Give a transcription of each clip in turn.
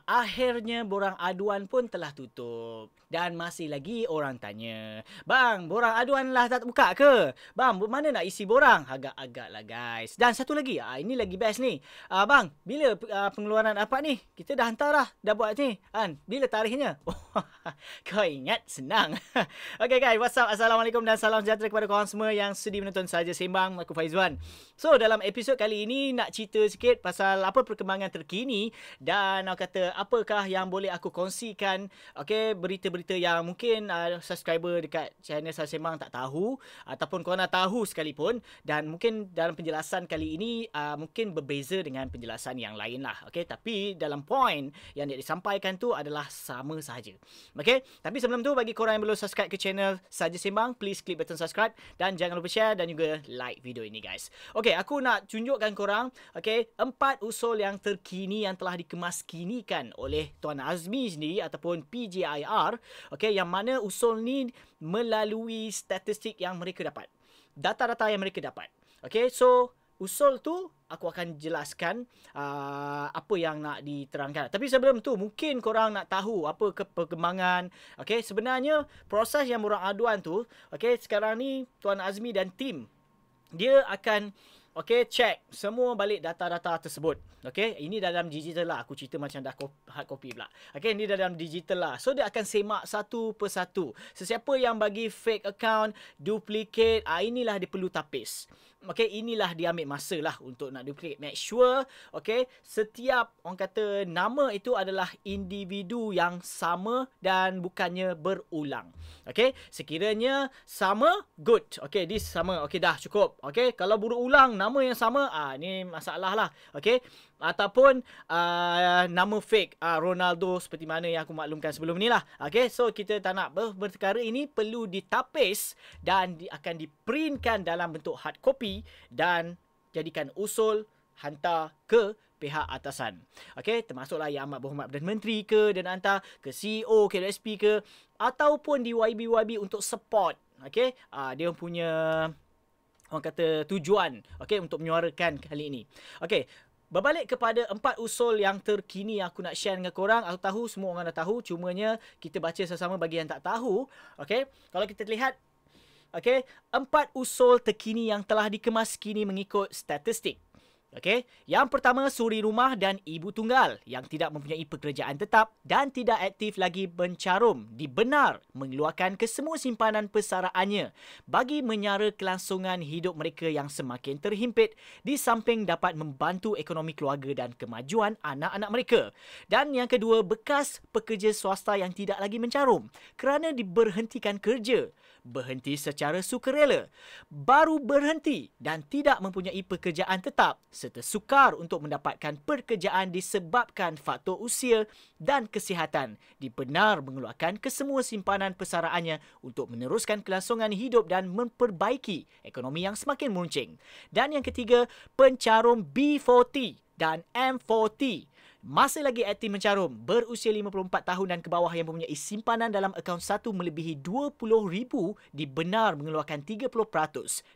Akhirnya borang aduan pun telah tutup. Dan masih lagi orang tanya, "Bang, borang aduan lah tak buka ke? Bang, mana nak isi borang?" Agak-agak lah guys. Dan satu lagi, ini lagi best ni. Bang, bila pengeluaran apa ni? Kita dah hantar dah, dah buat ni. Bila tarikhnya? Kau ingat? Senang. Okay guys, what's up? Assalamualaikum dan salam sejahtera kepada korang semua yang sudi menonton Saja Sembang. Aku Faizwan. So, dalam episod kali ini nak cerita sikit pasal apa perkembangan terkini dan aku kata apakah yang boleh aku kongsikan, okay, berita-berita yang mungkin subscriber dekat channel Saja Sembang tak tahu ataupun korang dah tahu sekalipun, dan mungkin dalam penjelasan kali ini mungkin berbeza dengan penjelasan yang lain lah, okay, tapi dalam point yang dia disampaikan tu adalah sama sahaja. Okay, tapi sebelum tu bagi korang yang belum subscribe ke channel Saja Sembang, please klik button subscribe dan jangan lupa share dan juga like video ini guys. Okay, aku nak tunjukkan korang, okay, 4 usul yang terkini yang telah dikemaskinikan oleh Tuan Azmi sendiri ataupun PJIR, okay, yang mana usul ni melalui statistik yang mereka dapat, data-data yang mereka dapat. Okay, so usul tu aku akan jelaskan apa yang nak diterangkan. Tapi sebelum tu mungkin korang nak tahu apa perkembangan. Okay, sebenarnya proses yang borang aduan tu, okay, sekarang ni Tuan Azmi dan tim dia akan check semua balik data-data tersebut. Okay, ini dalam digital lah. Aku cerita macam dah hard copy pula. Okay, ini dalam digital lah. So, dia akan semak satu persatu. Sesiapa yang bagi fake account, duplicate, inilah dia perlu tapis. Okay, inilah dia ambil masa lah untuk nak duplicate. Make sure, okay, setiap orang kata nama itu adalah individu yang sama dan bukannya berulang. Okay, sekiranya sama, good. Okay, this sama. Okay, dah cukup. Okay, kalau berulang nama yang sama, ni masalah lah. Okay, ataupun nama fake Ronaldo seperti mana yang aku maklumkan sebelum ni lah. Okay, so kita tak nak perkara ini perlu ditapis dan akan diprintkan dalam bentuk hard copy dan jadikan usul hantar ke pihak atasan. Okay, termasuklah Yang Amat Berhormat Perdana Menteri ke, dan hantar ke CEO, KSP ke, ataupun di YB untuk support. Okay, dia punya orang kata tujuan, okay, untuk menyuarakan kali ini. Okay, berbalik kepada 4 usul yang terkini yang aku nak share dengan korang. Aku tahu semua orang dah tahu, cumanya kita baca sama-sama bagi yang tak tahu. Okay, kalau kita lihat, okay, 4 usul terkini yang telah dikemaskini mengikut statistik. Okay, yang pertama, suri rumah dan ibu tunggal yang tidak mempunyai pekerjaan tetap dan tidak aktif lagi mencarum dibenar mengeluarkan kesemua simpanan persaraannya bagi menyara kelangsungan hidup mereka yang semakin terhimpit, di samping dapat membantu ekonomi keluarga dan kemajuan anak-anak mereka. Dan yang kedua, bekas pekerja swasta yang tidak lagi mencarum kerana diberhentikan kerja, berhenti secara sukarela, baru berhenti dan tidak mempunyai pekerjaan tetap, serta sukar untuk mendapatkan pekerjaan disebabkan faktor usia dan kesihatan, dibenar mengeluarkan kesemua simpanan persaraannya untuk meneruskan kelangsungan hidup dan memperbaiki ekonomi yang semakin meruncing. Dan yang ketiga, pencarum B40 dan M40 masih lagi aktif mencarum, berusia 54 tahun dan ke bawah yang mempunyai simpanan dalam akaun satu melebihi 20,000 dibenar mengeluarkan 30%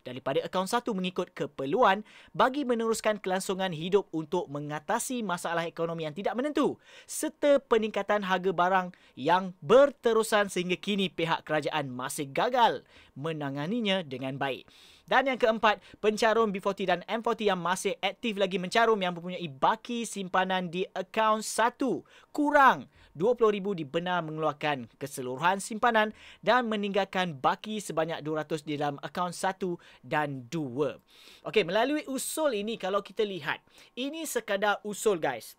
daripada akaun satu mengikut keperluan bagi meneruskan kelangsungan hidup untuk mengatasi masalah ekonomi yang tidak menentu serta peningkatan harga barang yang berterusan sehingga kini pihak kerajaan masih gagal menanganinya dengan baik. Dan yang keempat, pencarum B40 dan M40 yang masih aktif lagi mencarum yang mempunyai baki simpanan di akaun 1 kurang 20,000 dibenar mengeluarkan keseluruhan simpanan dan meninggalkan baki sebanyak 200 di dalam akaun 1 dan 2. Okey, melalui usul ini kalau kita lihat, ini sekadar usul guys.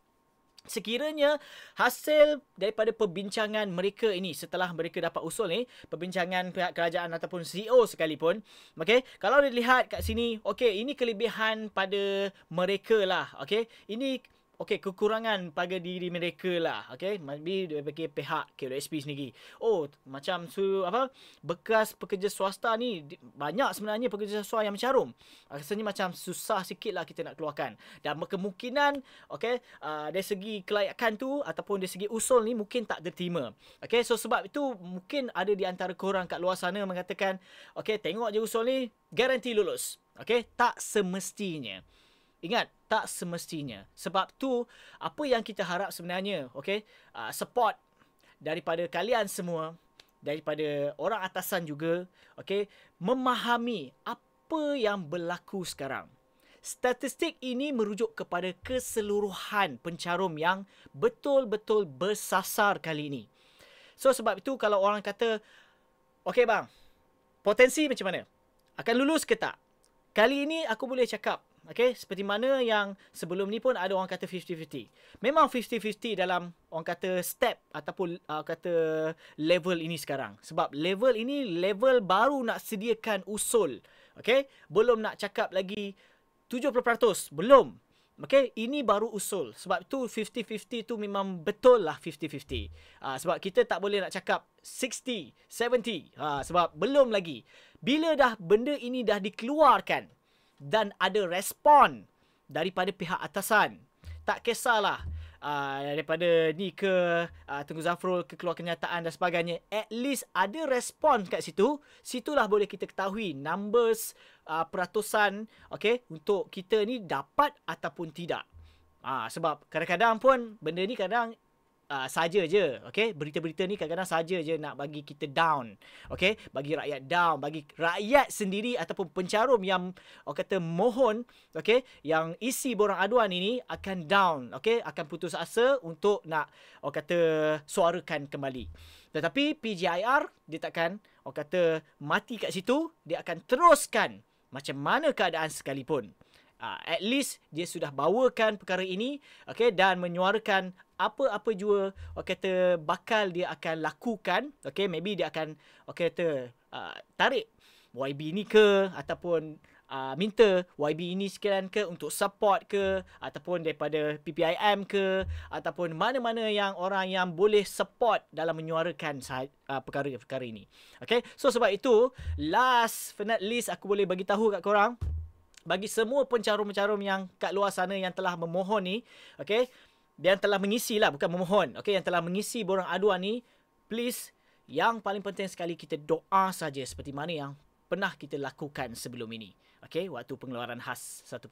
Sekiranya hasil daripada perbincangan mereka ini, setelah mereka dapat usul ni, perbincangan pihak kerajaan ataupun CEO sekalipun, okay, kalau dilihat kat sini, okay, ini kelebihan pada mereka lah, okay, ini okey, kekurangan pada diri mereka lah. Okey, maybe daripada pihak KLSP sendiri. Oh, macam bekas pekerja swasta ni banyak sebenarnya pekerja swasta yang mencarum. Rasanya macam susah sikit lah kita nak keluarkan. Dan kemungkinan, okey, dari segi kelayakan tu ataupun dari segi usul ni mungkin tak diterima. Okey, so sebab itu mungkin ada di antara korang kat luar sana mengatakan, okey, tengok je usul ni, garanti lulus. Okey, tak semestinya. Ingat, Tak semestinya. Sebab tu, apa yang kita harap sebenarnya, okay, support daripada kalian semua, daripada orang atasan juga, okay, memahami apa yang berlaku sekarang. Statistik ini merujuk kepada keseluruhan pencarum yang betul-betul bersasar kali ini. So, sebab itu kalau orang kata, okay bang, potensi macam mana? Akan lulus ke tak? Kali ini aku boleh cakap, okay, seperti mana yang sebelum ni pun ada orang kata 50-50. Memang 50-50 dalam orang kata step ataupun kata level ini sekarang. Sebab level ini level baru nak sediakan usul. Okay, belum nak cakap lagi 70%. Belum. Okay, ini baru usul. Sebab tu 50-50 tu memang betul lah 50-50. Sebab kita tak boleh nak cakap 60-70. Sebab belum lagi. Bila dah benda ini dah dikeluarkan dan ada respon daripada pihak atasan, tak kisahlah daripada ni ke Tengku Zafrul ke keluar kenyataan dan sebagainya, at least ada respon kat situ. Situlah boleh kita ketahui numbers, peratusan, okay, untuk kita ni dapat ataupun tidak. Sebab kadang-kadang pun benda ni kadang saja je, okay, berita-berita ni kadang-kadang saja je nak bagi kita down, okay, bagi rakyat down, bagi rakyat sendiri ataupun pencarum yang orang kata mohon, okay, yang isi borang aduan ini akan down, okay, akan putus asa untuk nak orang kata suarakan kembali. Tetapi PGIR dia takkan orang kata mati kat situ, dia akan teruskan macam mana keadaan sekalipun. At least dia sudah bawakan perkara ini, okay, dan menyuarakan apa-apa jua orang kata bakal dia akan lakukan, okay, maybe dia akan orang kata tarik YB ni ke, ataupun minta YB ini sekalian ke untuk support ke, ataupun daripada PPIM ke, ataupun mana-mana yang orang yang boleh support dalam menyuarakan perkara-perkara ini. Okay, so sebab itu last but not least aku boleh bagi tahu kat korang, bagi semua pencarum-pencarum yang kat luar sana yang telah memohon ni, okay, yang telah mengisi lah, bukan memohon, okay, yang telah mengisi borang aduan ni, please, yang paling penting sekali kita doa saja seperti mana yang pernah kita lakukan sebelum ini, okay, waktu pengeluaran khas 1%.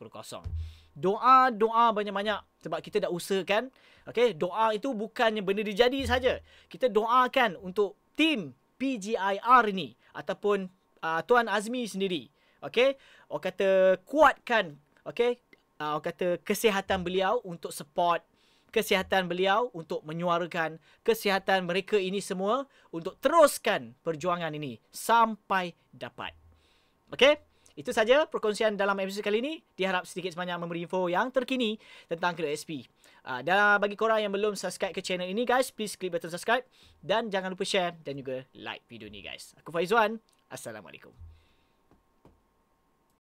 Doa banyak-banyak sebab kita dah usahakan, okay, doa itu bukannya benda dijadi saja. Kita doakan untuk tim PGIR ni ataupun Tuan Azmi sendiri, okay, orang kata kuatkan, okay, orang kata kesihatan beliau untuk support, kesihatan beliau untuk menyuarakan, kesihatan mereka ini semua untuk teruskan perjuangan ini sampai dapat. Okay, itu saja perkongsian dalam episod kali ini. Diharap sedikit sebanyak memberi info yang terkini tentang Kedai SP. Dan bagi korang yang belum subscribe ke channel ini guys, please klik button subscribe dan jangan lupa share dan juga like video ni guys. Aku Faizwan. Assalamualaikum.